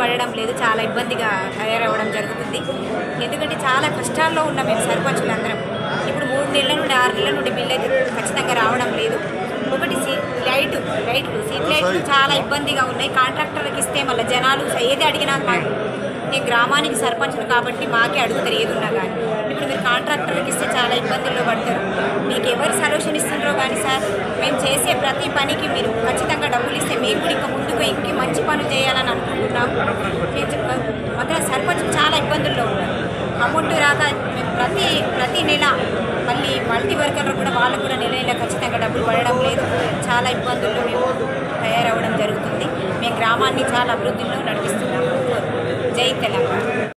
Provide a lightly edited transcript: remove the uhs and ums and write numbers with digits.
పడడం లేదు, చాలా ఇబ్బందిగా తయారవ్వడం జరుగుతుంది. ఎందుకంటే చాలా కష్టాల్లో ఉన్నాం మేము సర్పంచులందరం. ఇప్పుడు 3 నెలల నుండి 6 నెలల నుండి బిల్లు అయితే ఖచ్చితంగా రావడం లేదు. ఒకటి లైట్లు సీట్ లైట్లు చాలా ఇబ్బందిగా ఉన్నాయి. కాంట్రాక్టర్కి ఇస్తే మళ్ళీ జనాలు ఏది అడిగినా నేను గ్రామానికి సర్పంచులు కాబట్టి మాకే అడుగుతారు ఏది ఉన్నా కానీ. ఇప్పుడు మీరు కాంట్రాక్టర్కి ఇస్తే చాలా ఇబ్బందుల్లో పడతారు. మీకు ఎవరు సొల్యూషన్ ఇస్తుండ్రో కానీ సార్, మేము చేసే ప్రతి పనికి మీరు ఖచ్చితంగా డబ్బులు ఇస్తే మేము కూడా ఇంకా ముందుకు ఇంకే మంచి పనులు చేయాలని అనుకుంటున్నాం. మాత్రం సర్పంచులు చాలా ఇబ్బందుల్లో ఉన్నారు. అమౌంట్ రాక ప్రతి నెల మళ్ళీ మల్టీ వర్కర్లు కూడా వాళ్ళకు కూడా నెల ఖచ్చితంగా డబ్బులు పడడం లేదు. చాలా ఇబ్బందుల్లో మేము తయారవ్వడం జరుగుతుంది. మేము గ్రామాన్ని చాలా అభివృద్ధిలో నడిపిస్తున్నాము. జై తెలంగాణ.